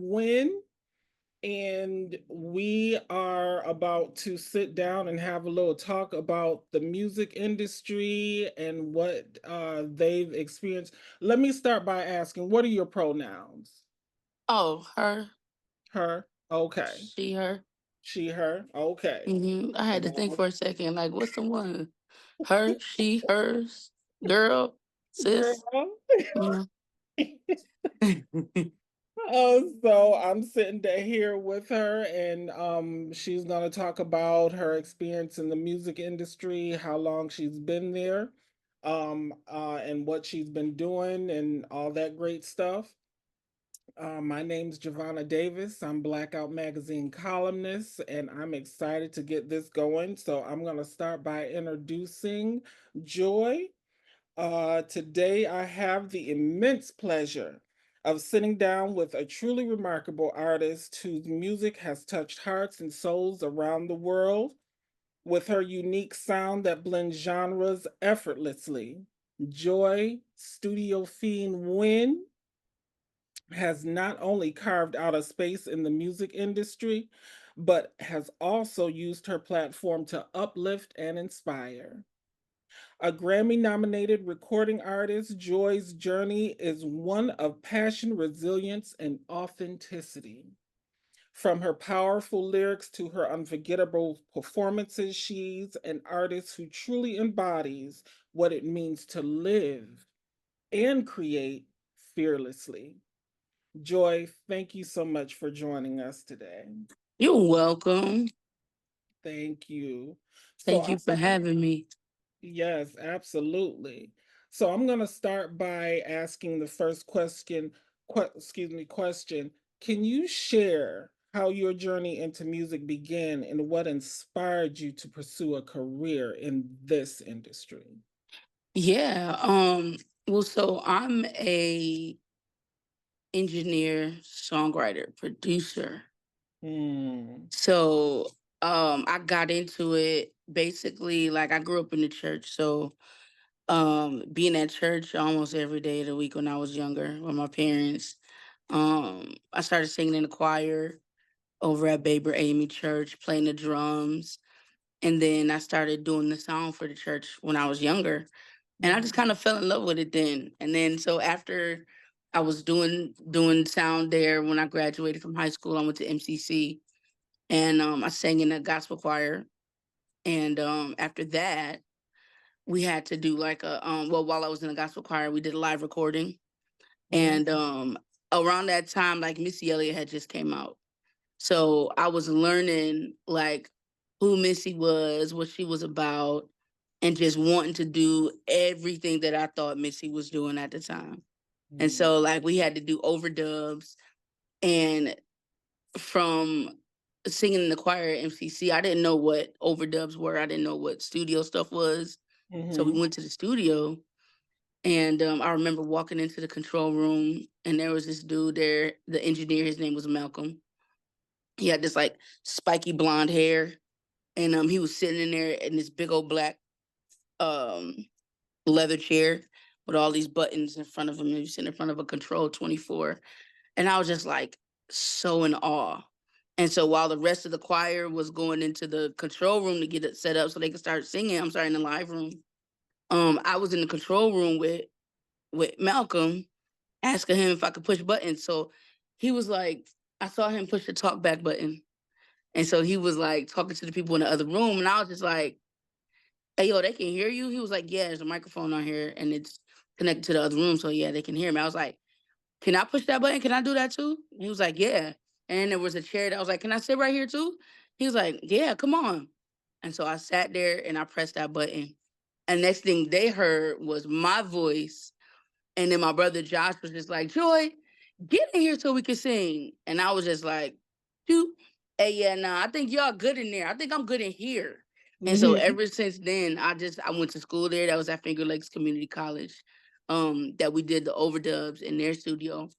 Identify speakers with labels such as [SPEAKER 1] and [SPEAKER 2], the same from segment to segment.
[SPEAKER 1] Wynn, and we are about to sit down and have a little talk about the music industry and what they've experienced. Let me start by asking, what are your pronouns?
[SPEAKER 2] Oh, her,
[SPEAKER 1] Her? Okay.
[SPEAKER 2] she, her.
[SPEAKER 1] She, her? Okay.
[SPEAKER 2] I had to think
[SPEAKER 1] Well,
[SPEAKER 2] for a second, like, what's the one? Her, she, hers, girl,
[SPEAKER 1] girl.
[SPEAKER 2] sis. You know.
[SPEAKER 1] So I'm sitting here with her, and she's gonna talk about her experience in the music industry, how long she's been there, and what she's been doing, and all that great stuff. My name's Javannah Davis. I'm Blackout Magazine columnist, and I'm excited to get this going. So I'm gonna start by introducing Joy. Today, I have the immense pleasure of sitting down with a truly remarkable artist whose music has touched hearts and souls around the world. With her unique sound that blends genres effortlessly, Joy Stewdiopheen Wynn has not only carved out a space in the music industry, but has also used her platform to uplift and inspire. A Grammy nominated recording artist, Joy's journey is one of passion, resilience, and authenticity. From her powerful lyrics to her unforgettable performances, she's an artist who truly embodies what it means to live and create fearlessly. Joy, thank you so much for joining us today.
[SPEAKER 2] You're welcome.
[SPEAKER 1] Thank you. So
[SPEAKER 2] Thank
[SPEAKER 1] I'm
[SPEAKER 2] you for having me.
[SPEAKER 1] Yes, absolutely. So I'm going to start by asking the first question. Can you share how your journey into music began and what inspired you to pursue a career in this industry?
[SPEAKER 2] Yeah. Well, so I'm a engineer, songwriter, producer.
[SPEAKER 1] Hmm.
[SPEAKER 2] So I got into it basically like I grew up in the church. So being at church almost every day of the week when I was younger with my parents. I started singing in the choir over at Baber Amy Church, playing the drums. And then I started doing the sound for the church when I was younger. And I just
[SPEAKER 1] Mhm.
[SPEAKER 2] kind of fell in love with it then. And then so after I was doing sound there when I graduated from high school, I went to MCC and I sang in a gospel choir. And after that, we had to do like a well, while I was in the gospel choir, we did a live recording.
[SPEAKER 1] Mhm.
[SPEAKER 2] And around that time, like Missy Elliott had just came out. So I was learning like who Missy was, what she was about, and just wanting to do everything that I thought Missy was doing at the time. And
[SPEAKER 1] Mhm.
[SPEAKER 2] so like we had to do overdubs, and from singing in the choir at MCC, I didn't know what overdubs were. I didn't know what studio stuff was. So we
[SPEAKER 1] Mhm.
[SPEAKER 2] went to the studio, and I remember walking into the control room, and there was this dude there, the engineer. His name was Malcolm. He had this like spiky blonde hair, and he was sitting in there in this big old black um leather chair with all these buttons in front of him. He was sitting in front of a Control 24, and I was just like so in awe. And so while the rest of the choir was going into the control room to get it set up so they could start singing, I'm sorry, in the live room. I was in the control room with Malcolm, asking him if I could push buttons. So he was like, I saw him push the talk back button. And so he was like talking to the people in the other room. And I was just like, hey, yo, they can hear you? He was like, yeah, there's a microphone on here and it's connected to the other room. So yeah, they can hear me. I was like, can I push that button? Can I do that too? He was like, yeah. And there was a chair that I was like, can I sit right here too? He was like, yeah, come on. And so I sat there and I pressed that button. And next thing they heard was my voice. And then my brother Josh was just like, Joy, get in here so we can sing. And I was just like, dude, hey, yeah, nah, I think y'all good in there. I think I'm good in here. And so
[SPEAKER 1] Mhm.
[SPEAKER 2] ever since then, I went to school there. That was at Finger Lakes Community College. That we did the overdubs in their studio.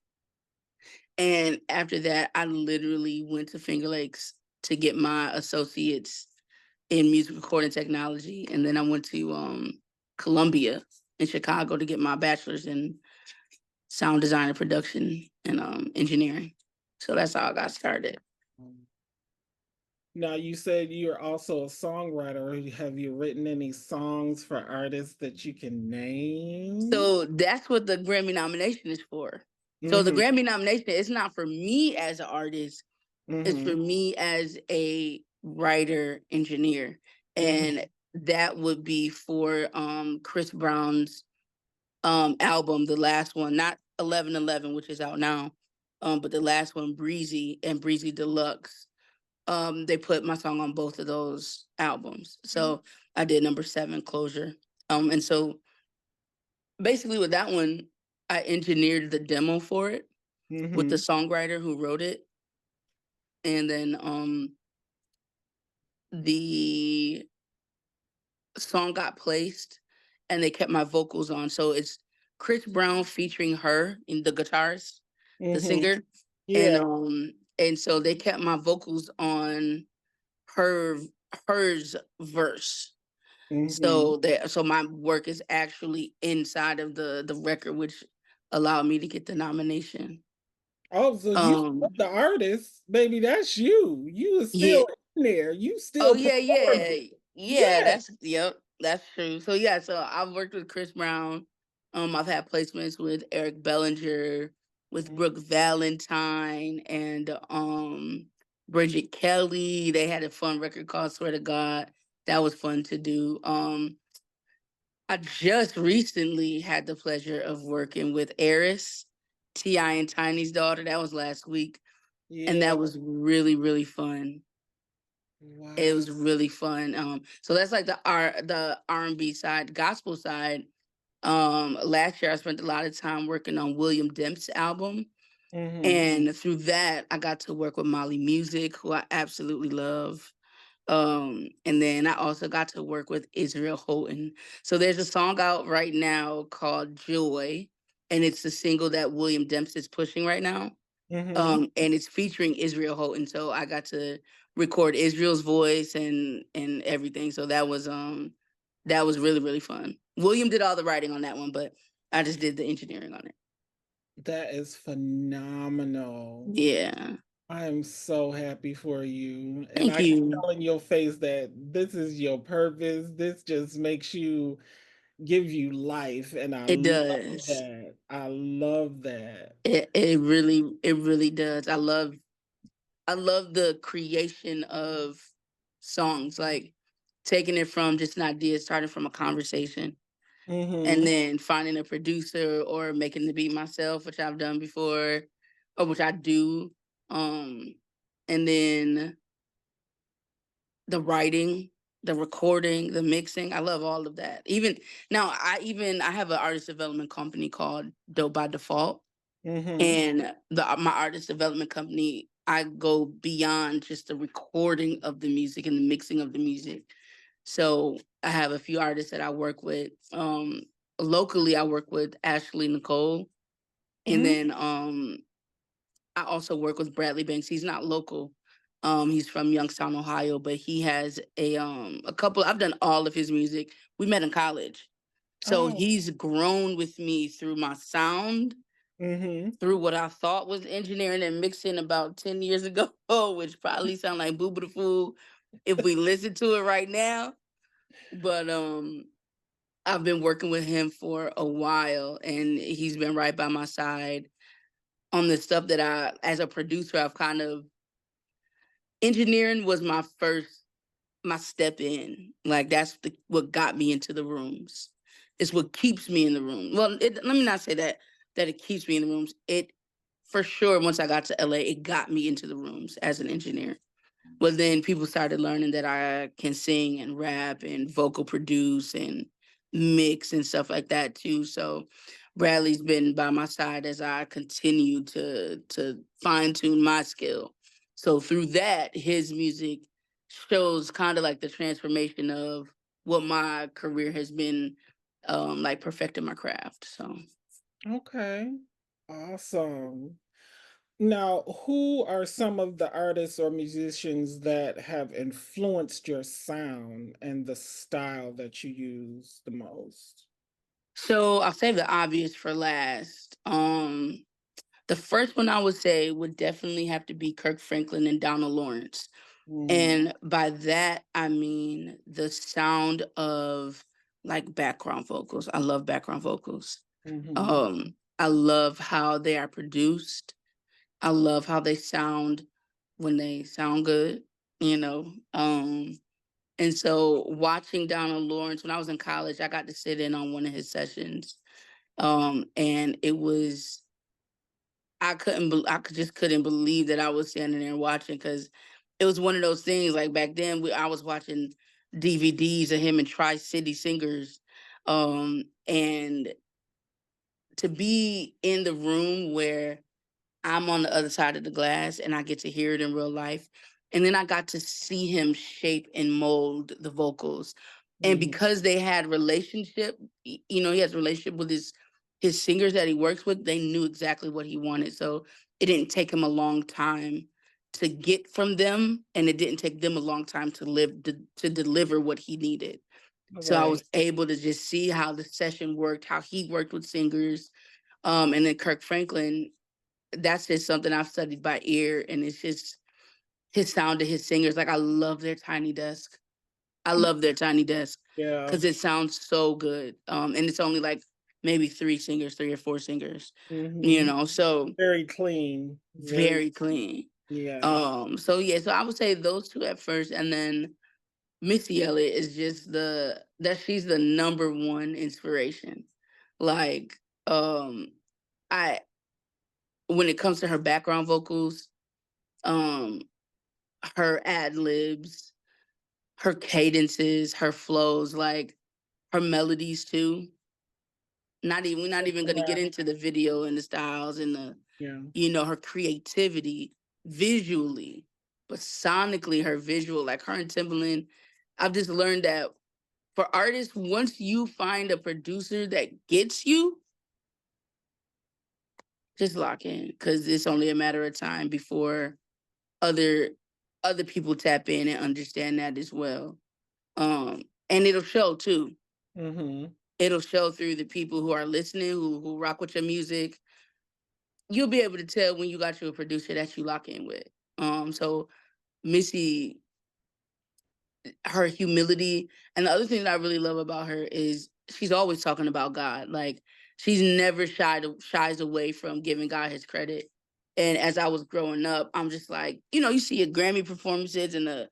[SPEAKER 2] And after that, I literally went to Finger Lakes to get my associates in music recording technology. And then I went to Columbia in Chicago to get my bachelor's in sound design and production and engineering. So that's how I got started.
[SPEAKER 1] Um, Now, you said you're also a songwriter. Have you written any songs for artists that you can name?
[SPEAKER 2] So that's what the Grammy nomination is for. So the
[SPEAKER 1] Mm-hmm.
[SPEAKER 2] Grammy nomination is not for me as an artist, it's for
[SPEAKER 1] Mm-hmm.
[SPEAKER 2] me as a writer engineer.
[SPEAKER 1] Mm-hmm.
[SPEAKER 2] And that would be for Chris Brown's album, the last one, not 1111, which is out now, but the last one, Breezy and Breezy Deluxe. They put my song on both of those albums. So I did number 7, Closure. And so basically with that one, I engineered the demo for it with the
[SPEAKER 1] Mm-hmm.
[SPEAKER 2] songwriter who wrote it. And then the song got placed and they kept my vocals on. So it's Chris Brown featuring her in the guitarist, the
[SPEAKER 1] Mm-hmm.
[SPEAKER 2] singer. And
[SPEAKER 1] Yeah.
[SPEAKER 2] and so they kept my vocals on her hers verse.
[SPEAKER 1] Mm-hmm.
[SPEAKER 2] So my work is actually inside of the record, which allowed me to get the nomination.
[SPEAKER 1] Oh, so you
[SPEAKER 2] Um
[SPEAKER 1] the artist, baby, that's you. You are
[SPEAKER 2] yeah.
[SPEAKER 1] still in there. You
[SPEAKER 2] Oh
[SPEAKER 1] still
[SPEAKER 2] yeah,
[SPEAKER 1] performing.
[SPEAKER 2] yeah. Yeah,
[SPEAKER 1] Yeah.
[SPEAKER 2] that's yep, that's true. So yeah, so I've worked with Chris Brown. I've had placements with Eric Bellinger, with Brooke Valentine, and Bridget Kelly. They had a fun record called Swear to God. That was fun to do. I just recently had the pleasure of working with Eris, T.I. and Tiny's daughter. That was last week. And
[SPEAKER 1] Yeah.
[SPEAKER 2] that was really, really fun. It
[SPEAKER 1] Wow.
[SPEAKER 2] was really fun. So that's like the R&B side, gospel side. Last year I spent a lot of time working on William Demp's album,
[SPEAKER 1] Mm-hmm.
[SPEAKER 2] and through that I got to work with Molly Music, who I absolutely love. And then I also got to work with Israel Houghton. So there's a song out right now called Joy, and it's the single that William Demp's is pushing right now.
[SPEAKER 1] Mm-hmm.
[SPEAKER 2] And it's featuring Israel Houghton. So I got to record Israel's voice and everything. So that was really, really fun. William did all the writing on that one, but I just did the engineering on it.
[SPEAKER 1] That is phenomenal.
[SPEAKER 2] Yeah.
[SPEAKER 1] I am so happy for you. And
[SPEAKER 2] Thank
[SPEAKER 1] I can
[SPEAKER 2] you.
[SPEAKER 1] tell in your face that this is your purpose. This just makes you give you life. And I
[SPEAKER 2] It
[SPEAKER 1] love
[SPEAKER 2] does.
[SPEAKER 1] that. I love that.
[SPEAKER 2] It really does. I love the creation of songs, like taking it from just an idea, starting from a conversation, and
[SPEAKER 1] Mm-hmm.
[SPEAKER 2] then finding a producer or making the beat myself, which I've done before, or which I do. Um, and then the writing, the recording, the mixing. I love all of that. Even now, I have an artist development company called Dope by Default,
[SPEAKER 1] Mm-hmm.
[SPEAKER 2] and the my artist development company, I go beyond just the recording of the music and the mixing of the music. So I have a few artists that I work with. Locally, I work with Ashley Nicole, and
[SPEAKER 1] Mm-hmm.
[SPEAKER 2] then I also work with Bradley Banks. He's not local. He's from Youngstown, Ohio, but he has a couple. I've done all of his music. We met in college, so
[SPEAKER 1] Oh.
[SPEAKER 2] he's grown with me through my sound,
[SPEAKER 1] Mm-hmm.
[SPEAKER 2] through what I thought was engineering and mixing about 10 years ago, which probably sound like boo boo the fool if we listen to it right now. But I've been working with him for a while, and he's been right by my side on the stuff that as a producer, I've kind of engineering was my step in. Like that's what got me into the rooms. It's what keeps me in the room. Well, let me not say that it keeps me in the rooms. It for sure once I got to LA, it got me into the rooms as an engineer. But then people started learning that I can sing and rap and vocal produce and mix and stuff like that too. So Bradley's been by my side as I continue to fine tune my skill. So through that, his music shows kind of like the transformation of what my career has been, like perfecting my craft. So
[SPEAKER 1] Okay. Awesome. Now, who are some of the artists or musicians that have influenced your sound and the style that you use the most?
[SPEAKER 2] so I'll save the obvious for last. The first one I would say would definitely have to be Kirk Franklin and Donald Lawrence.
[SPEAKER 1] Mm,
[SPEAKER 2] And by that, I mean the sound of like background vocals. I love background vocals.
[SPEAKER 1] mhm,
[SPEAKER 2] I love how they are produced. I love how they sound when they sound good, you know. And so watching Donald Lawrence when I was in college, I got to sit in on one of his sessions. And it was just couldn't believe that I was standing there watching because it was one of those things like back then I was watching DVDs of him and Tri City Singers. And to be in the room where I'm on the other side of the glass and I get to hear it in real life. And then I got to see him shape and mold the vocals. And
[SPEAKER 1] mhm.
[SPEAKER 2] because they had relationship, he has a relationship with his singers that he works with, they knew exactly what he wanted. So it didn't take him a long time to get from them, and it didn't take them a long time to deliver what he needed. So I
[SPEAKER 1] Right.
[SPEAKER 2] was able to just see how the session worked, how he worked with singers. And then Kirk Franklin, that's just something I've studied by ear, and it's just his sound to his singers. Like I love their tiny desk. I love their tiny desk
[SPEAKER 1] Yeah.
[SPEAKER 2] because it sounds so good. And it's only like maybe three or four singers,
[SPEAKER 1] Mhm.
[SPEAKER 2] so
[SPEAKER 1] Very clean. Very
[SPEAKER 2] very clean.
[SPEAKER 1] yeah.
[SPEAKER 2] So yeah, so I would say those two at first, and then Missy Elliott is just she's the number one inspiration. Like, I when it comes to her background vocals, um, her ad libs, her cadences, her flows, like her melodies too. We're not even gonna get into the video and the styles and
[SPEAKER 1] Yeah.
[SPEAKER 2] her creativity visually, but sonically her visual, like her and Timbaland. I've just learned that for artists, once you find a producer that gets you, just lock in because it's only a matter of time before other other people tap in and understand that as well. And it'll show too.
[SPEAKER 1] Mhm.
[SPEAKER 2] It'll show through the people who are listening, who rock with your music. You'll be able to tell when you got you a producer that you lock in with. So Missy, her humility, and the other thing that I really love about her is she's always talking about God. Like she's never shies away from giving God his credit. And as I was growing up, I'm just like, you see your Grammy performances and the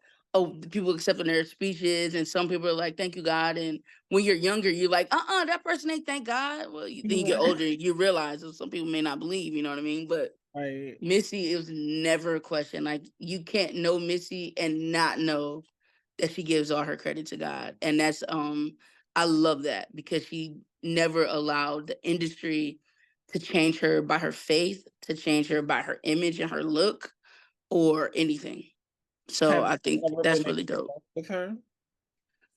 [SPEAKER 2] people accepting their speeches, and some people are like, "Thank you, God." And when you're younger, you're like, that person ain't thank God." Well, then you get
[SPEAKER 1] Right.
[SPEAKER 2] older, you realize that some people may not believe. You know what I mean? But
[SPEAKER 1] Right.
[SPEAKER 2] Missy, it was never a question. Like you can't know Missy and not know that she gives all her credit to God. And that's I love that because she never allowed the industry to change her by her faith, to change her by her image and her look or anything. So
[SPEAKER 1] Have
[SPEAKER 2] I think
[SPEAKER 1] you ever been
[SPEAKER 2] that's
[SPEAKER 1] able
[SPEAKER 2] really
[SPEAKER 1] to
[SPEAKER 2] dope.
[SPEAKER 1] work with her?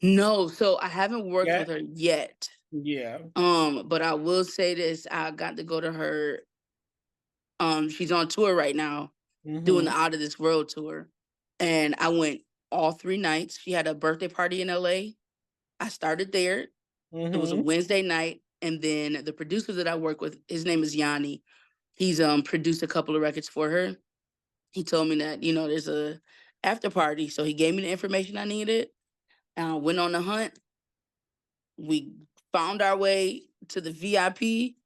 [SPEAKER 2] No, so I haven't worked
[SPEAKER 1] Yeah.
[SPEAKER 2] with her yet.
[SPEAKER 1] Yeah.
[SPEAKER 2] But I will say this, I got to go to her. She's on tour right now doing the
[SPEAKER 1] Mhm.
[SPEAKER 2] Out of This World tour. And I went all 3 nights. She had a birthday party in LA. I started there. It was a
[SPEAKER 1] Mhm.
[SPEAKER 2] Wednesday night. And then the producer that I work with, his name is Yanni. He's produced a couple of records for her. He told me that, there's a after party. So he gave me the information I needed. Went on the hunt. We found our way to the VIP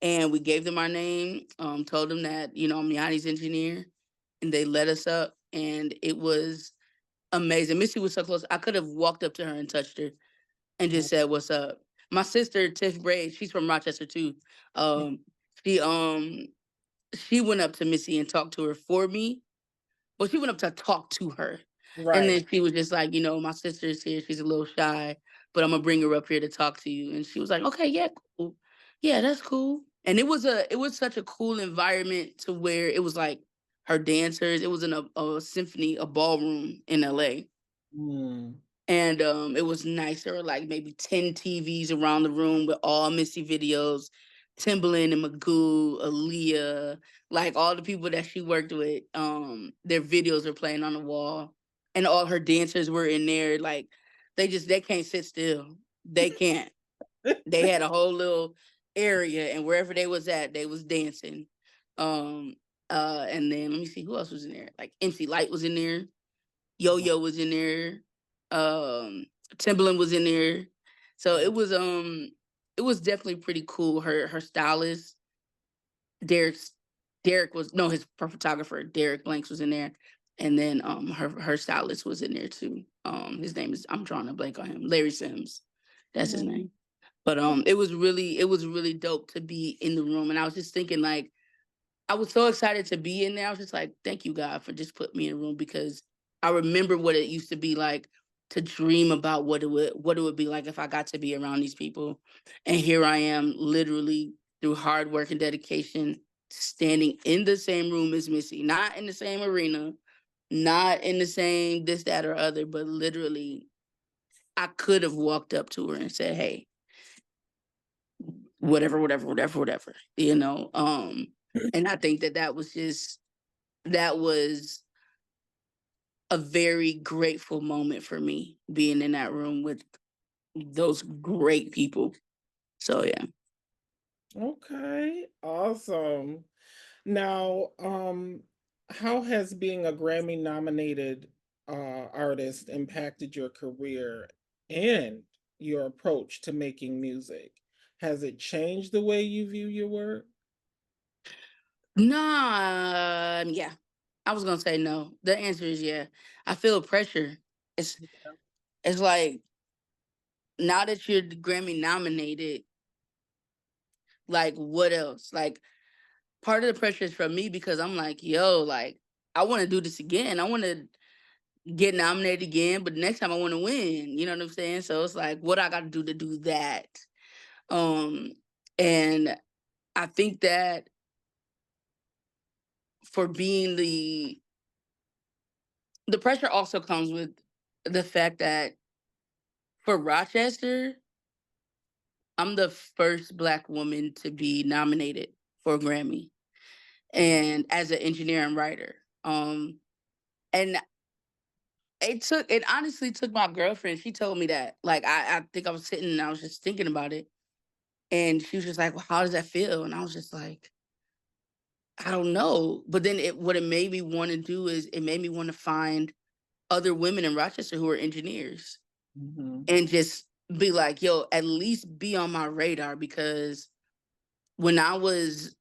[SPEAKER 2] and we gave them our name, told them that, I'm Yanni's engineer. And they let us up. And it was amazing. Missy was so close. I could have walked up to her and touched her and
[SPEAKER 1] Mm,
[SPEAKER 2] just said, "What's up?" My sister Tiff Braid, she's from Rochester too. Um, she she went up to Missy and talked to her for me. Well, she went up to talk to her, and
[SPEAKER 1] right.
[SPEAKER 2] then she was just like, "My sister's here. She's a little shy, but I'm gonna bring her up here to talk to you." And she was like, "Okay, yeah, cool. Yeah, that's cool." And it was such a cool environment to where it was like her dancers. It was in a symphony, a ballroom in LA.
[SPEAKER 1] Mm.
[SPEAKER 2] And it was nice. There were like maybe 10 TVs around the room with all Missy videos, Timbaland and Magoo, Aaliyah, like all the people that she worked with. Their videos were playing on the wall, and all her dancers were in there. Like they can't sit still. They can't. They had a whole little area, and wherever they was at, they was dancing. Um, and then let me see who else was in there. Like MC Light was in there, Yo
[SPEAKER 1] Wow.
[SPEAKER 2] Yo was in there, um, Timbaland was in there. So it was definitely pretty cool. Her stylist, Derek's Derek was no his photographer, Derek Blanks was in there. And then her stylist was in there too. His name is I'm drawing a blank on him. Larry Sims. That's his
[SPEAKER 1] Mhm.
[SPEAKER 2] name. But it was really dope to be in the room. And I was just thinking like I was so excited to be in there. I was just like, thank you, God, for just putting me in a room because I remember what it used to be like to dream about what it would be like if I got to be around these people. And here I am, literally through hard work and dedication, standing in the same room as Missy, not in the same arena, not in the same this, that, or other, but literally I could have walked up to her and said, hey, whatever, you know. And I think that that was a very grateful moment for me being in that room with those great people. So yeah.
[SPEAKER 1] Okay, awesome. Now, how has being a Grammy nominated artist impacted your career and your approach to making music? Has it changed the way you view your work?
[SPEAKER 2] Nah, yeah. I was gonna say no. The answer is yeah. I feel pressure. It's it's like now that you're Grammy nominated, like what else? Like part of the pressure is from me because I'm like, yo, like I want to do this again. I want to get nominated again, but next time I want to win. You know what I'm saying? So it's like, what I got to do that? Um, and I think that for being the pressure also comes with the fact that for Rochester, I'm the first Black woman to be nominated for a Grammy, and as an engineer and writer. And it honestly took my girlfriend. She told me that. Like I think I was sitting and I was just thinking about it. And she was just like, well, how does that feel? And I was just like, I don't know. But then what it made me want to do is it made me want to find other women in Rochester who are engineers
[SPEAKER 1] Mhm.
[SPEAKER 2] and just be like, yo, at least be on my radar because when I was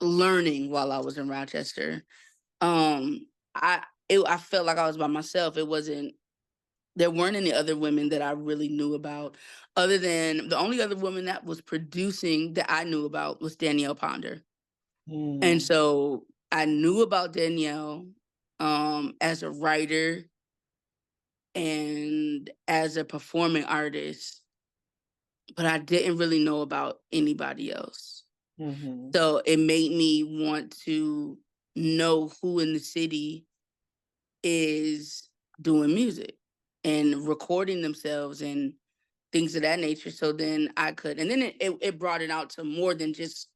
[SPEAKER 2] learning while I was in Rochester, um, I felt like I was by myself. It wasn't there weren't any other women that I really knew about, other than the only other woman that was producing that I knew about was Danielle Ponder. And
[SPEAKER 1] Mm.
[SPEAKER 2] so I knew about Danielle as a writer and as a performing artist, but I didn't really know about anybody else.
[SPEAKER 1] Mhm.
[SPEAKER 2] So it made me want to know who in the city is doing music and recording themselves and things of that nature. So then I could, and then it brought it out to more than just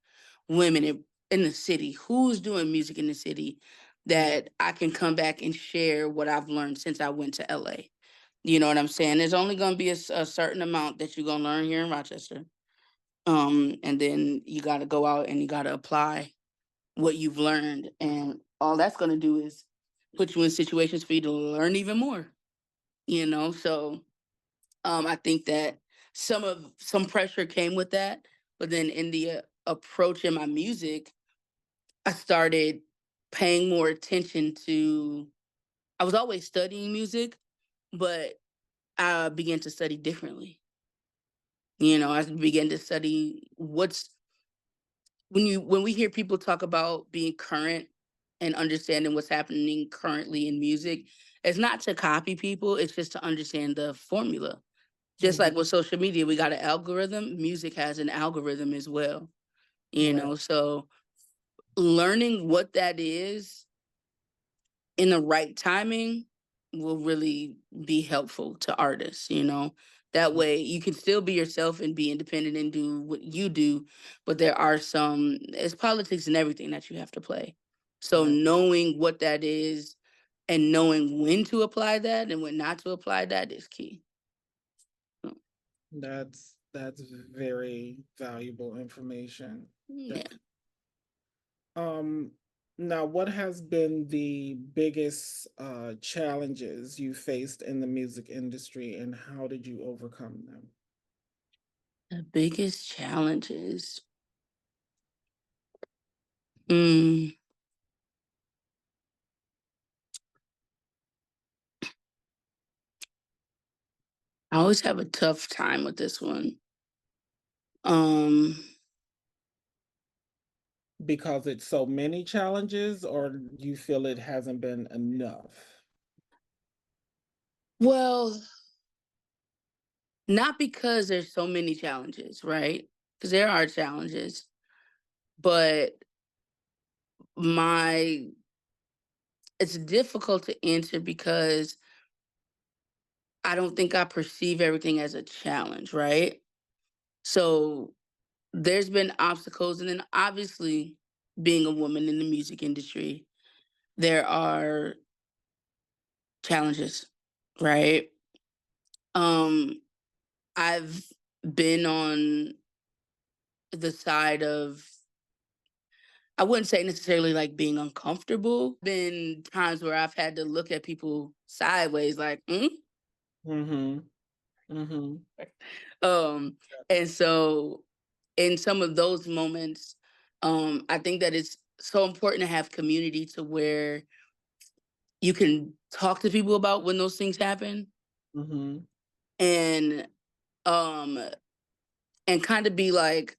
[SPEAKER 2] women in the city. Who's doing music in the city that I can come back and share what I've learned since I went to LA? You know what I'm saying? There's only going to be a certain amount that you're going to learn here in Rochester. And then you got to go out and you got to apply what you've learned. And all that's going to do is put you in situations for you to learn even more, you know? So I think that some pressure came with that, but then in the approach in my music, I started paying more attention to. I was always studying music, but I began to study differently. You know, I began to study what's when we hear people talk about being current and understanding what's happening currently in music, it's not to copy people, it's just to understand the formula. Just
[SPEAKER 1] Mhm.
[SPEAKER 2] like with social media, we got an algorithm, music has an algorithm as well, you
[SPEAKER 1] Right.
[SPEAKER 2] know? So learning what that is in the right timing will really be helpful to artists, you know? That way you can still be yourself and be independent and do what you do, but there are it's politics and everything that you have to play. So
[SPEAKER 1] Right.
[SPEAKER 2] knowing what that is and knowing when to apply that and when not to apply that is key. So,
[SPEAKER 1] That's very valuable information.
[SPEAKER 2] yeah.
[SPEAKER 1] Definitely. Um, Now, what has been the biggest challenges you faced in the music industry, and how did you overcome them?
[SPEAKER 2] The biggest challenges. Mm, I always have a tough time with this one. Um,
[SPEAKER 1] Because it's so many challenges, or do you feel it hasn't been enough?
[SPEAKER 2] well, not because there's so many challenges, right? Because there are challenges, but my it's difficult to answer because I don't think I perceive everything as a challenge, right? So there's been obstacles, and then obviously being a woman in the music industry, there are challenges, right? Um, I've been on the side of, I wouldn't say necessarily like being uncomfortable. Been times where I've had to look at people sideways, like, mm?
[SPEAKER 1] Mm-hmm. Mm-hmm.
[SPEAKER 2] um, and so in some of those moments, I think that it's so important to have community to where you can talk to people about when those things happen,
[SPEAKER 1] Mm-hmm.
[SPEAKER 2] and um and kind of be like,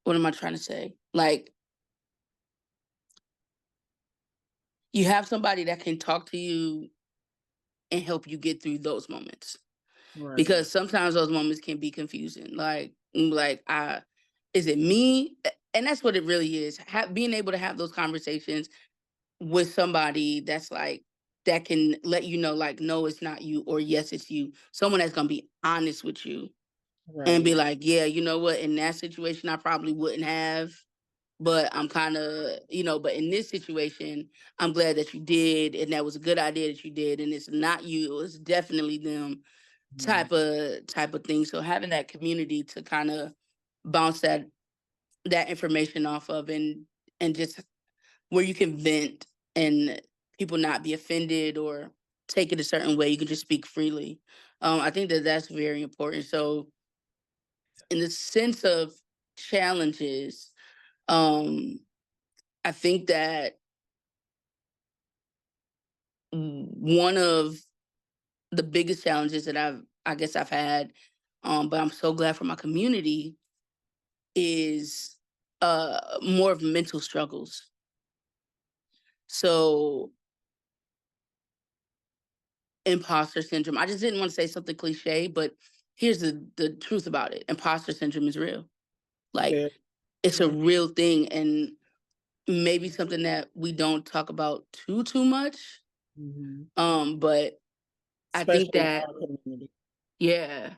[SPEAKER 2] what am I trying to say? Like, you have somebody that can talk to you and help you get through those moments,
[SPEAKER 1] Right.
[SPEAKER 2] because sometimes those moments can be confusing. Like, I is it me? And that's what it really is. Being able to have those conversations with somebody that's like, that can let you know, like, no, it's not you, or yes, it's you. Someone that's gonna be honest with you and
[SPEAKER 1] Right.
[SPEAKER 2] be like, yeah, you know what? In that situation, I probably wouldn't have, but I'm kind of, but in this situation, I'm glad that you did, and that was a good idea that you did, and it's not you, it's definitely them,
[SPEAKER 1] Mhm.
[SPEAKER 2] type of thing. So having that community to kind of bounce that information off of, and just where you can vent and people not be offended or take it a certain way, you can just speak freely. I think that that's very important. So in the sense of challenges, um, I think that one of the biggest challenges that I guess I've had, but I'm so glad for my community, is more of mental struggles. So imposter syndrome. I just didn't want to say something cliche, but here's the truth about it. Imposter syndrome is real. Like,
[SPEAKER 1] Very
[SPEAKER 2] it's a
[SPEAKER 1] true.
[SPEAKER 2] real thing, and maybe something that we don't talk about too much.
[SPEAKER 1] Mhm.
[SPEAKER 2] But I think
[SPEAKER 1] Especially in
[SPEAKER 2] that,
[SPEAKER 1] our community.
[SPEAKER 2] yeah,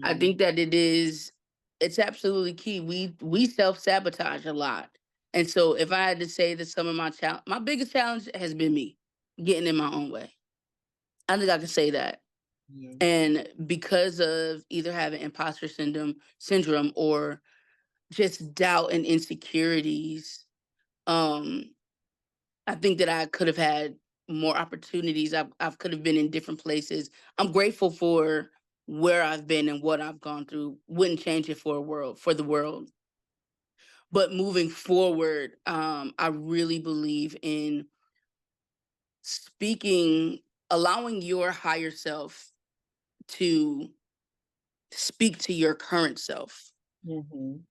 [SPEAKER 2] I
[SPEAKER 1] Yeah.
[SPEAKER 2] think that it's absolutely key. We self-sabotage a lot. And so if I had to say that some of my biggest challenge has been me getting in my own way. I think I can say that.
[SPEAKER 1] Yeah.
[SPEAKER 2] And because of either having imposter syndrome or just doubt and insecurities, um, I think that I could have had more opportunities. I've could have been in different places. I'm grateful for where I've been and what I've gone through. Wouldn't change it for the world. But moving forward, I really believe in speaking, allowing your higher self to speak to your current self.
[SPEAKER 1] Mhm.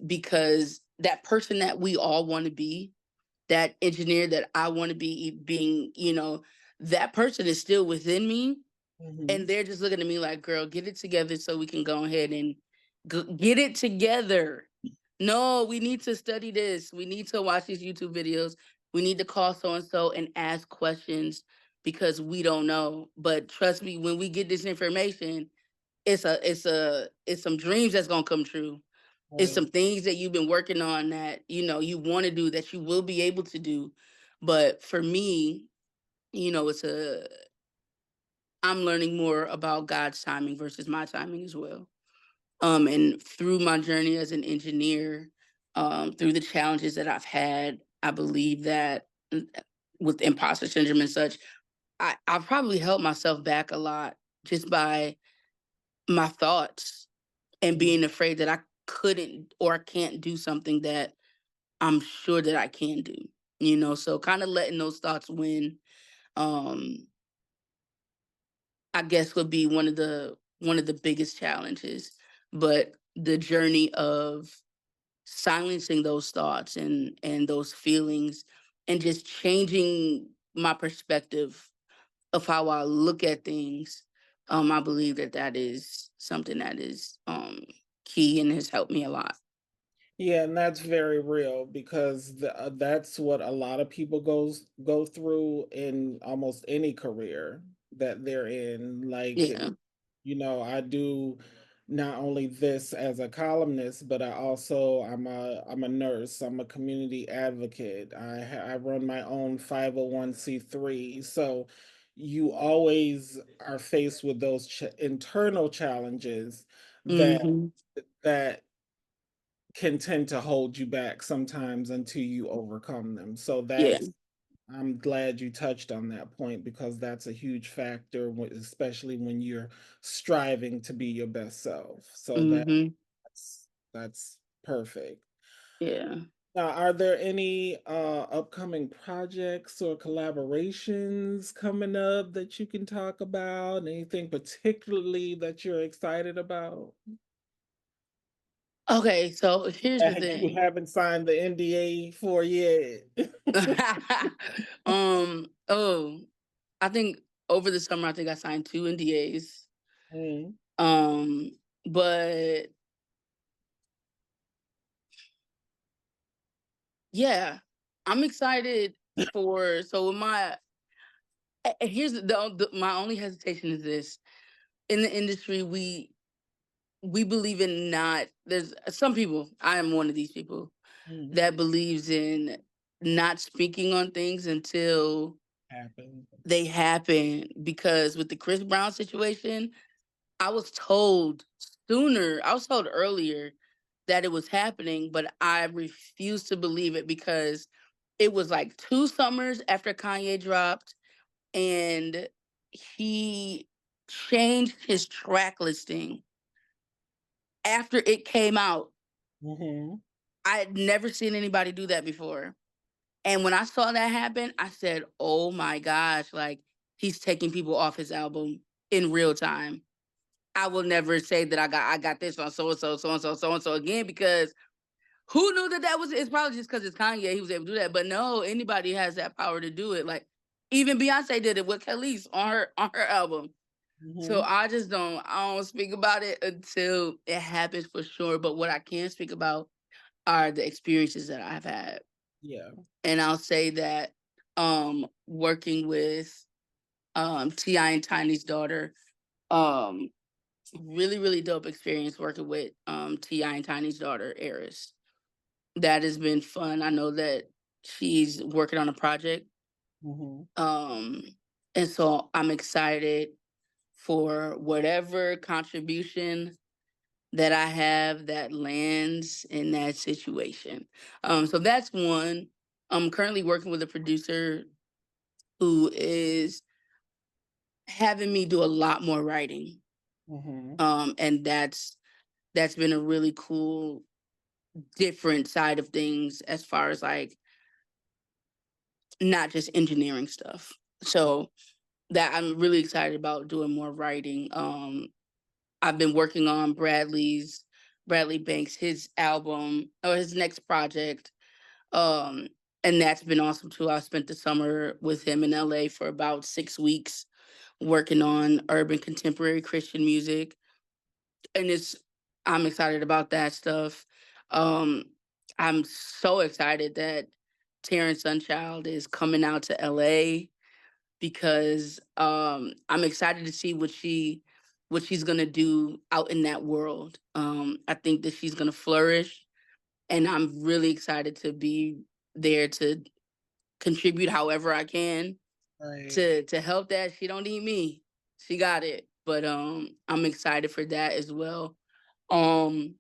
[SPEAKER 2] Because that person that we all want to be, that engineer that I want to be, being, that person is still within me, and
[SPEAKER 1] Mhm.
[SPEAKER 2] they're just looking at me like, "Girl, get it together so we can go ahead and get it together. No, we need to study this. We need to watch these YouTube videos. We need to call so and so and ask questions because we don't know. But trust me, when we get this information, it's some dreams that's gonna come true. It's
[SPEAKER 1] Right.
[SPEAKER 2] some things that you've been working on that you want to do, that you will be able to do. But for me, it's a I'm learning more about God's timing versus my timing as well. And through my journey as an engineer, through the challenges that I've had. I believe that with imposter syndrome and such, I've probably held myself back a lot just by my thoughts and
[SPEAKER 1] Mm.
[SPEAKER 2] being afraid that I couldn't or I can't do something that I'm sure that I can do. So kind of letting those thoughts win, um, I guess would be one of the biggest challenges. But the journey of silencing those thoughts and those feelings and just changing my perspective of how I look at things, I believe that that is something that is key and has helped me a lot.
[SPEAKER 1] Yeah, and that's very real because that's what a lot of people go through in almost any career that they're in. Like,
[SPEAKER 2] Yeah.
[SPEAKER 1] I do not only this as a columnist, but I'm a nurse. I'm a community advocate. I run my own 501c3. So you always are faced with those internal challenges that
[SPEAKER 2] Hmm.
[SPEAKER 1] that can tend to hold you back sometimes until you overcome them. So
[SPEAKER 2] Yeah.
[SPEAKER 1] I'm glad you touched on that point because that's a huge factor, especially when you're striving to be your best self. So
[SPEAKER 2] Hmm.
[SPEAKER 1] that's perfect.
[SPEAKER 2] Yeah.
[SPEAKER 1] Now, are there any upcoming projects or collaborations coming up that you can talk about? Anything particularly that you're excited about?
[SPEAKER 2] Okay, so here's the
[SPEAKER 1] You
[SPEAKER 2] thing.
[SPEAKER 1] haven't signed the NDA for yet.
[SPEAKER 2] Oh, I think over the summer I think I signed 2 NDAs.
[SPEAKER 1] Mm,
[SPEAKER 2] Um, but yeah, I'm excited for so with my here's my only hesitation is this. In the industry, we believe in not there's some people, I am one of these people
[SPEAKER 1] mm,
[SPEAKER 2] that believes in not speaking on things until
[SPEAKER 1] happen.
[SPEAKER 2] they happen, because with the Chris Brown situation, I was told I was told earlier that it was happening, but I refused to believe it because it was like 2 summers after Kanye dropped, and he changed his track listing after it came out.
[SPEAKER 1] Mhm.
[SPEAKER 2] I had never seen anybody do that before. And when I saw that happen, I said, "Oh my gosh, like he's taking people off his album in real time." I will never say that I got this on so and so, so and so, so and so again, because who knew that that was? It's probably just because it's Kanye, he was able to do that. But no, anybody has that power to do it. Like even Beyonce did it with Khalees on her album. So
[SPEAKER 1] Mhm.
[SPEAKER 2] I don't speak about it until it happens for sure. But what I can speak about are the experiences that I've had.
[SPEAKER 1] Yeah.
[SPEAKER 2] And I'll say that working with T.I. and Tiny's daughter, um, really, really dope experience working with T.I. and Tiny's daughter, Eris. That has been fun. I know that she's working on a project.
[SPEAKER 1] Mhm.
[SPEAKER 2] Um, and so I'm excited for whatever contribution that I have that lands in that situation. So that's one. I'm currently working with a producer who is having me do a lot more writing.
[SPEAKER 1] Mhm.
[SPEAKER 2] And that's been a really cool different side of things as far as like not just engineering stuff. So that I'm really excited about doing more writing. I've been working on Bradley Banks, his album or his next project. Um, and that's been awesome too. I spent the summer with him in LA for about 6 weeks working on urban contemporary Christian music. And I'm excited about that stuff. Um, I'm so excited that Terrence Sunchild is coming out to LA because I'm excited to see what she's gonna do out in that world. I think that she's gonna flourish, and I'm really excited to be there to contribute however I can
[SPEAKER 1] Right.
[SPEAKER 2] to help that. She don't need me, she got it. But I'm excited for that as well. Um,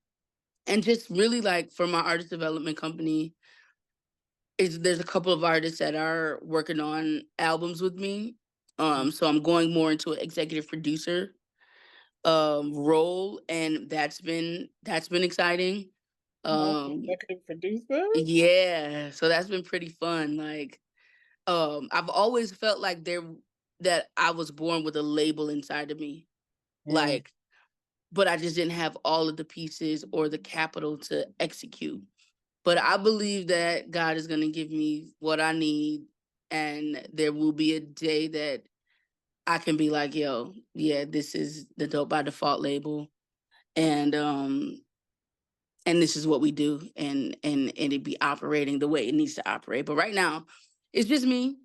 [SPEAKER 2] And just really like for my artist development company, is there's a couple of artists that are working on albums with me. So I'm going more into an executive producer role, and that's been exciting.
[SPEAKER 1] Wow,
[SPEAKER 2] Um
[SPEAKER 1] executive producer?
[SPEAKER 2] yeah, so that's been pretty fun. Like I've always felt like that I was born with a label inside of me.
[SPEAKER 1] Mm,
[SPEAKER 2] Like, but I just didn't have all of the pieces or the capital to execute. But I believe that God is going to give me what I need, and there will be a day that I can be like, yo, yeah, this is the Dope by Default label. And this is what we do, and it be operating the way it needs to operate. But right now, it's just me.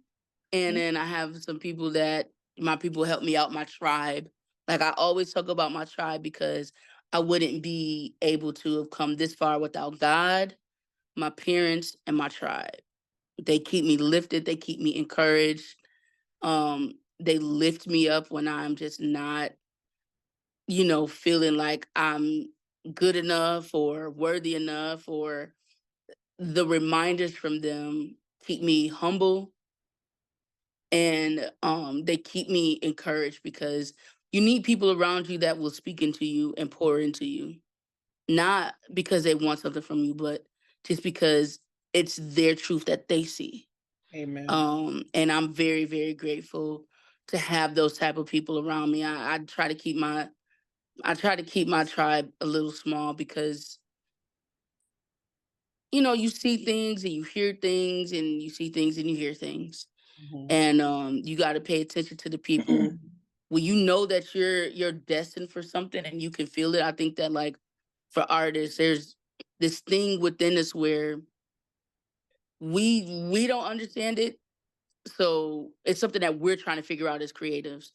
[SPEAKER 2] And
[SPEAKER 1] mm,
[SPEAKER 2] then I have some people that my people help me out, my tribe. Like I always talk about my tribe because I wouldn't be able to have come this far without God, my parents, and my tribe. They keep me lifted, they keep me encouraged. They lift me up when I'm just not, feeling like I'm good enough or worthy enough, or the reminders from them keep me humble, and they keep me encouraged because you need people around you that will speak into you and pour into you, not because they want something from you, but just because it's their truth that they see.
[SPEAKER 1] amen.
[SPEAKER 2] And I'm very, very grateful to have those type of people around me. I try to keep my tribe a little small because you see things and you hear things, and you see things and you hear things,
[SPEAKER 1] Mhm.
[SPEAKER 2] and you got to pay attention to the people when you know that you're destined for something and you can feel it. I think that, like, for artists, there's this thing within us where we don't understand it, so it's something that we're trying to figure out as creatives,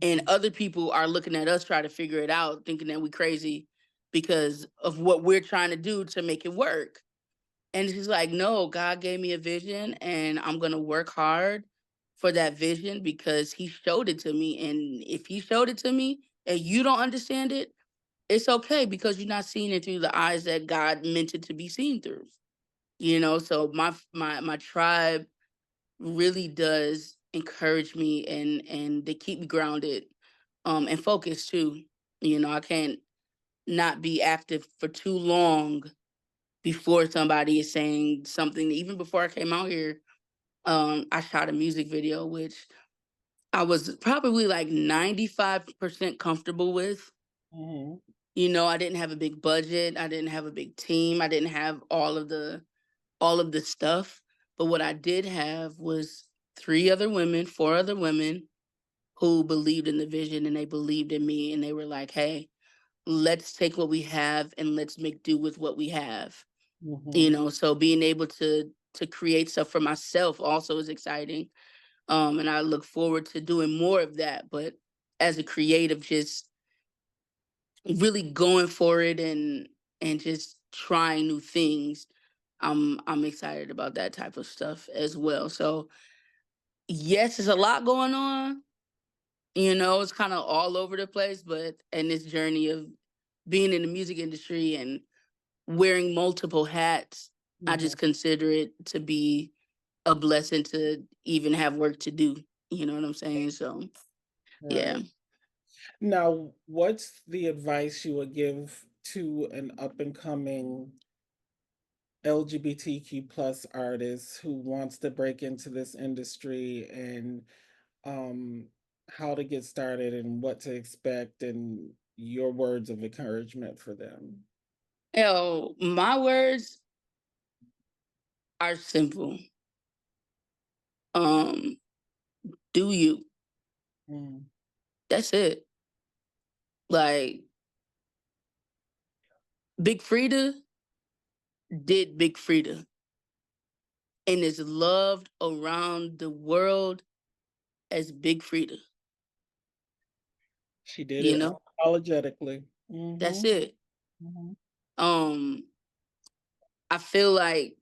[SPEAKER 2] and
[SPEAKER 1] Mhm.
[SPEAKER 2] other people are looking at us trying to figure it out, thinking that we crazy because of what we're trying to do to make it work. And she's like, no, God gave me a vision, and I'm going to work hard for that vision because he showed it to me. And if he showed it to me and you don't understand it, it's okay because you're not seeing it through the eyes that God meant it to be seen through. So my tribe really does encourage me, and they keep me grounded and focused too. I can't not be active for too long before somebody is saying something. Even before I came out here, I shot a music video, which I was probably like 95% comfortable with.
[SPEAKER 1] Mhm.
[SPEAKER 2] I didn't have a big budget, I didn't have a big team, I didn't have all of the stuff. But what I did have was four other women who believed in the vision, and they believed in me, and they were like, hey, let's take what we have and let's make do with what we have.
[SPEAKER 1] Mhm.
[SPEAKER 2] So being able to create stuff for myself also is exciting. And I look forward to doing more of that. But as a creative, just really going for it, and just trying new things. I'm excited about that type of stuff as well. So yes, there's a lot going on. It's kind of all over the place, but in this journey of being in the music industry and wearing multiple hats, I
[SPEAKER 1] Mhm.
[SPEAKER 2] just consider it to be a blessing to even have work to do. You know what I'm saying? So
[SPEAKER 1] Right.
[SPEAKER 2] yeah.
[SPEAKER 1] Now, what's the advice you would give to an up and coming LGBTQ plus artist who wants to break into this industry, and um how to get started and what to expect, and your words of encouragement for them?
[SPEAKER 2] My words are simple. Um, do you?
[SPEAKER 1] Mm.
[SPEAKER 2] That's it. Like, Big Frida did Big Frida and is loved around the world as Big Frida.
[SPEAKER 1] She did
[SPEAKER 2] You
[SPEAKER 1] it
[SPEAKER 2] know,
[SPEAKER 1] unapologetically.
[SPEAKER 2] that's
[SPEAKER 1] Mhm.
[SPEAKER 2] it.
[SPEAKER 1] Mhm.
[SPEAKER 2] Um, I feel like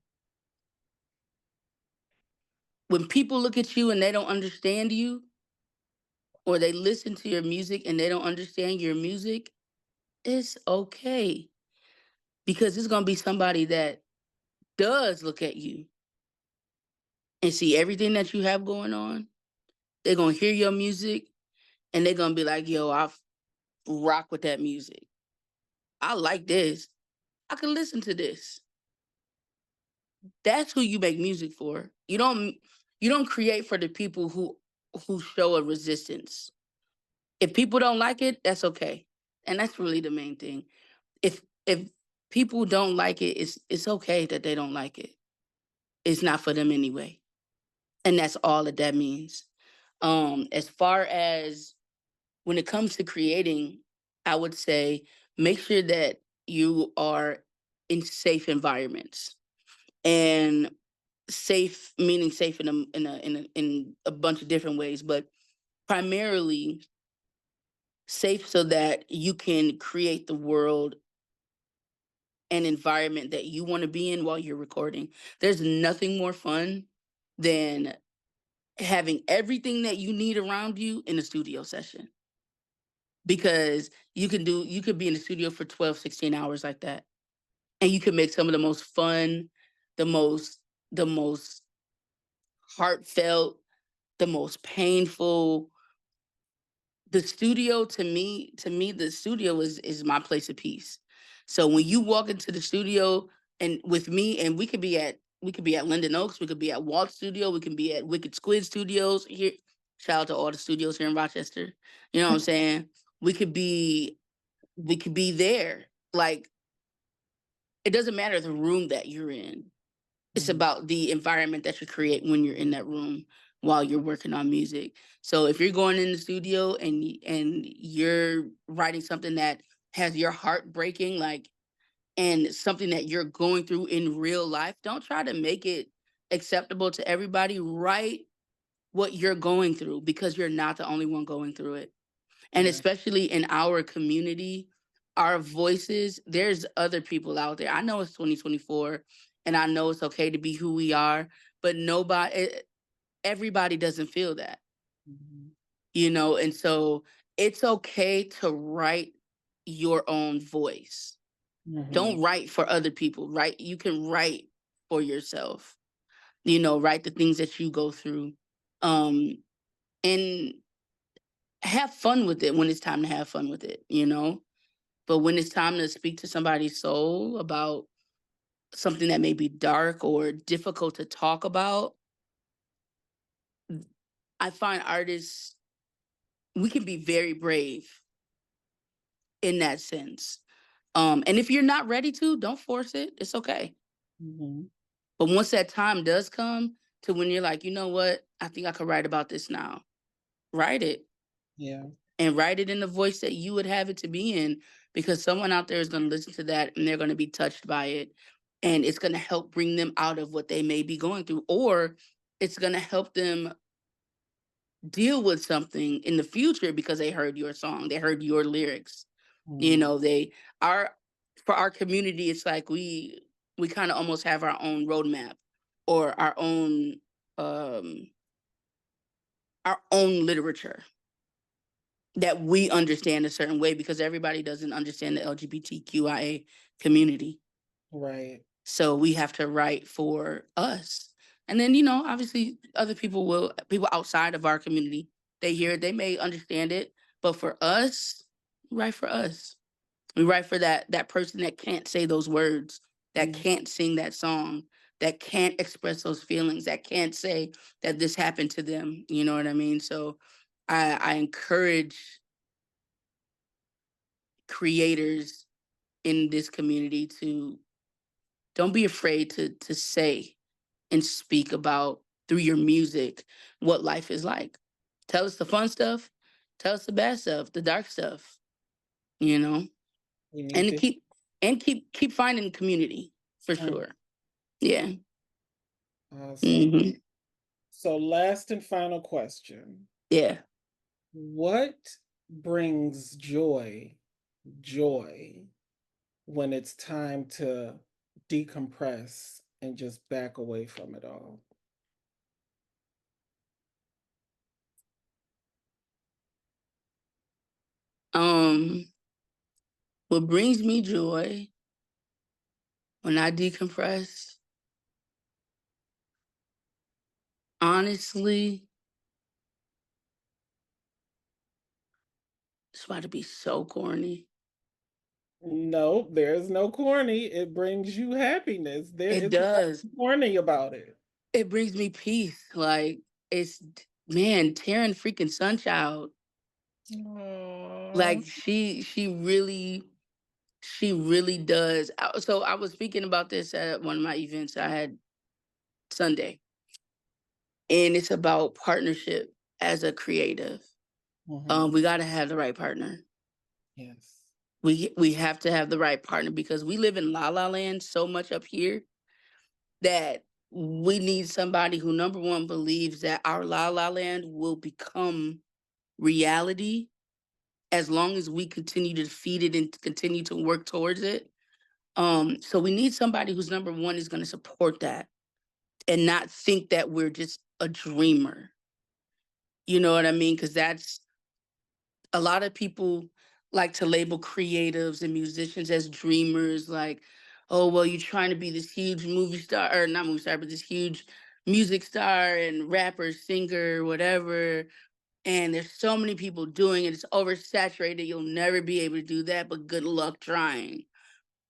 [SPEAKER 2] when people look at you and they don't understand you, or they listen to your music and they don't understand your music, it's okay because it's gonna be somebody that does look at you and see everything that you have going on. They're gonna hear your music and they're gonna be like, yo, rock with that music. I like this. I can listen to this. That's who you make music for. You don't create for the people who show a resistance. If people don't like it, that's okay. And that's really the main thing. If people don't like it, it's okay that they don't like it. It's not for them anyway. And that's all that means. As far as when it comes to creating, I would say make sure that you are in safe environments. And safe meaning safe in a bunch of different ways, but primarily safe so that you can create the world and environment that you want to be in while you're recording. There's nothing more fun than having everything that you need around you in a studio session, because you could be in the studio for 12, 16 hours like that, and you can make some of the most fun, the most heartfelt, the most painful. The studio, the studio is my place of peace. So when you walk into the studio and with me, and we could be at Linden Oaks, we could be at Walt Studio, we can be at Wicked Squid Studios here. Shout out to all the studios here in Rochester. You know what I'm saying? We could be we could be there. Like, it doesn't matter the room that you're in. It's
[SPEAKER 1] Mhm.
[SPEAKER 2] about the environment that you create when you're in that room while you're working on music. So if you're going in the studio and you're writing something that has your heart breaking, like, and something that you're going through in real life, don't try to make it acceptable to everybody. Write what you're going through, because you're not the only one going through it. And
[SPEAKER 1] Yeah.
[SPEAKER 2] especially in our community, our voices, there's other people out there. I know it's 2024 and I know it's okay to be who we are, but everybody doesn't feel that,
[SPEAKER 1] Mhm.
[SPEAKER 2] and so it's okay to write your own voice.
[SPEAKER 1] Mhm.
[SPEAKER 2] Don't write for other people, right? You can write for yourself, write the things that you go through. Um, and have fun with it when it's time to have fun with it. But when it's time to speak to somebody's soul about something that may be dark or difficult to talk about, I find artists, we can be very brave in that sense. And if you're not ready to, don't force it. It's okay.
[SPEAKER 1] Mhm.
[SPEAKER 2] But once that time does come to when you're like, you know what, I think I could write about this now, write it.
[SPEAKER 1] Yeah.
[SPEAKER 2] And write it in the voice that you would have it to be in, because someone out there is going to listen to that and they're going to be touched by it, and it's going to help bring them out of what they may be going through, or it's going to help them deal with something in the future because they heard your song, they heard your lyrics.
[SPEAKER 1] Mhm.
[SPEAKER 2] They are, for our community, it's like we kind of almost have our own roadmap, or um our own literature that we understand a certain way, because everybody doesn't understand the LGBTQIA community.
[SPEAKER 1] Right.
[SPEAKER 2] So we have to write for us. And then, obviously other people outside of our community, they hear it, they may understand it. But for us, we write for us. We write for that person that can't say those words, that
[SPEAKER 1] Mhm.
[SPEAKER 2] can't sing that song, that can't express those feelings, that can't say that this happened to them. You know what I mean? So I encourage creators in this community to don't be afraid to say and speak about, through your music, what life is like. Tell us the fun stuff, tell us the bad stuff, the dark stuff, you know,
[SPEAKER 1] We need
[SPEAKER 2] and to
[SPEAKER 1] to.
[SPEAKER 2] keep finding community for
[SPEAKER 1] Mm.
[SPEAKER 2] sure. Yeah.
[SPEAKER 1] Awesome.
[SPEAKER 2] Hmm.
[SPEAKER 1] So, last and final question.
[SPEAKER 2] Yeah.
[SPEAKER 1] What brings joy when it's time to decompress and just back away from it all?
[SPEAKER 2] Um, what brings me joy When I decompress, honestly, it's about to be so corny.
[SPEAKER 1] No, there's no corny. It brings you happiness. There
[SPEAKER 2] It
[SPEAKER 1] is nothing
[SPEAKER 2] does.
[SPEAKER 1] corny about it.
[SPEAKER 2] It brings me peace. Like it's man, tearing freaking Sunchild.
[SPEAKER 1] Aw.
[SPEAKER 2] Like she really does. So I was speaking about this at one of my events I had Sunday, and it's about partnership as a creative.
[SPEAKER 1] Mhm.
[SPEAKER 2] We got to have the right partner.
[SPEAKER 1] Yes.
[SPEAKER 2] We have to have the right partner because we live in la la land so much up here that we need somebody who number one believes that our la la land will become reality as long as we continue to feed it and continue to work towards it. So we need somebody who's number one is going to support that and not think that we're just a dreamer. You know what I mean? Because that's a lot of people like to label creatives and musicians as dreamers, like, oh, well, you're trying to be this huge movie star, or not movie star, but this huge music star and rapper, singer, whatever. And there's so many people doing it. It's oversaturated. You'll never be able to do that, but good luck trying.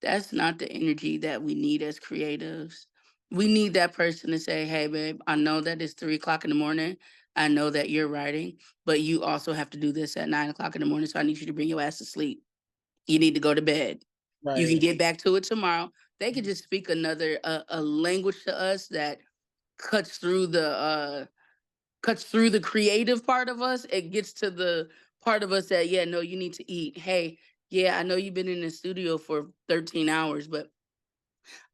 [SPEAKER 2] That's not the energy that we need as creatives. We need that person to say, hey, babe, I know that it's 3 o'clock in the morning. I know that you're writing, but you also have to do this at 9 o'clock in the morning. So I need you to bring your ass to sleep. You need to go to bed. You can
[SPEAKER 1] Right.
[SPEAKER 2] get back to it tomorrow. They could just speak another a language to us that cuts through the creative part of us. It gets to the part of us that, yeah, no, you need to eat. Hey, yeah, I know you've been in the studio for 13 hours, but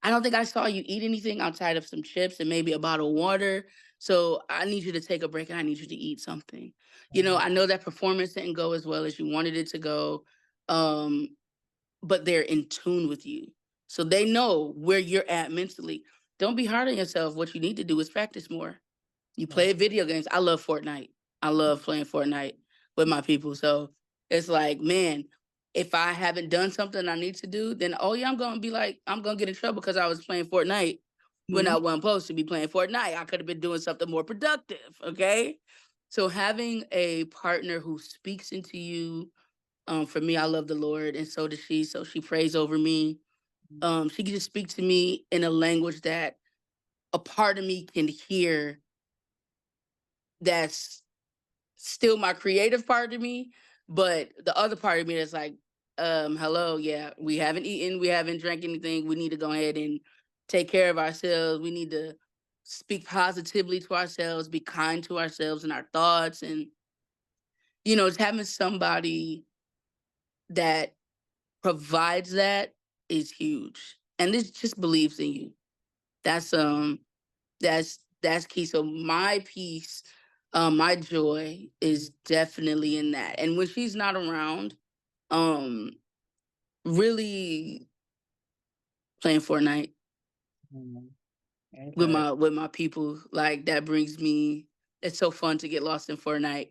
[SPEAKER 2] I don't think I saw you eat anything outside of some chips and maybe a bottle of water. So I need you to take a break and I need you to eat something.
[SPEAKER 1] Mhm.
[SPEAKER 2] I know that performance didn't go as well as you wanted it to go, um, but they're in tune with you. So they know where you're at mentally. Don't be hard on yourself. What you need to do is practice more. You play
[SPEAKER 1] Right.
[SPEAKER 2] video games. I love Fortnite. I love playing Fortnite with my people. So it's like, man, if I haven't done something I need to do, then oh yeah, I'm gonna be like, I'm gonna get in trouble because I was playing Fortnite when I
[SPEAKER 1] Mhm.
[SPEAKER 2] wasn't supposed to be playing Fortnite. I could have been doing something more productive. Okay. So having a partner who speaks into you, for me, I love the Lord, and so does she. So she prays over me. She can just speak to me in a language that a part of me can hear that's still my creative part of me, but the other part of me that's like, hello, yeah, we haven't eaten, we haven't drank anything. We need to go ahead and take care of ourselves. We need to speak positively to ourselves, be kind to ourselves and our thoughts. And, it's having somebody that provides that is huge. And this just believes in you. That's that's key. So my peace, my joy is definitely in that. And when she's not around, um, really playing Fortnite
[SPEAKER 1] Mhm.
[SPEAKER 2] with
[SPEAKER 1] Okay.
[SPEAKER 2] my people, like that brings me. It's so fun to get lost in Fortnite,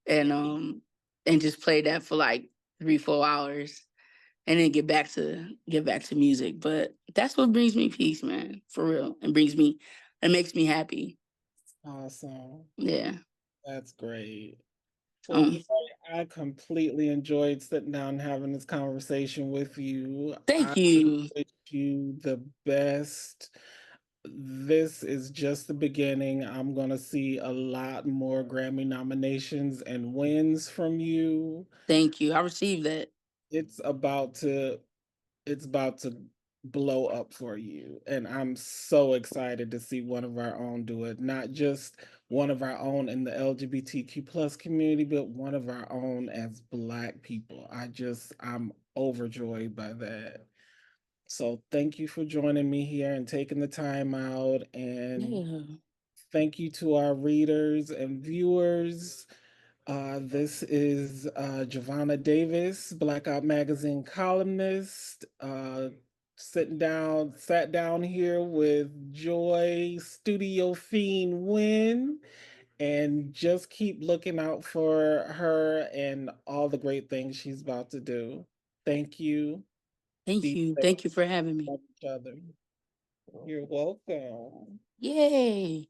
[SPEAKER 2] and just play that for like 3-4 hours, and then get back to music. But that's what brings me peace, man, for real, and makes me happy.
[SPEAKER 1] Awesome.
[SPEAKER 2] Yeah.
[SPEAKER 1] That's great. Well,
[SPEAKER 2] Um.
[SPEAKER 1] Joy, I completely enjoyed sitting down and having this conversation with you. I
[SPEAKER 2] Thank you.
[SPEAKER 1] wish you the best. This is just the beginning. I'm going to see a lot more Grammy nominations and wins from you.
[SPEAKER 2] Thank you. I received that.
[SPEAKER 1] It's about to it's about to blow up for you, and I'm so excited to see one of our own do it. Not just one of our own in the LGBTQ plus community, but one of our own as Black people. I'm overjoyed by that. So thank you for joining me here and taking the time out, and
[SPEAKER 2] Yeah.
[SPEAKER 1] thank you to our readers and viewers. This is Javannah Davis, Blackout Magazine columnist, sat down here with Joy Stewdiopheen Wynn, and just keep looking out for her and all the great things she's about to do. Thank you.
[SPEAKER 2] Thank
[SPEAKER 1] Be
[SPEAKER 2] you.
[SPEAKER 1] safe,
[SPEAKER 2] Thank you for having me.
[SPEAKER 1] love each other. You're welcome.
[SPEAKER 2] Yay.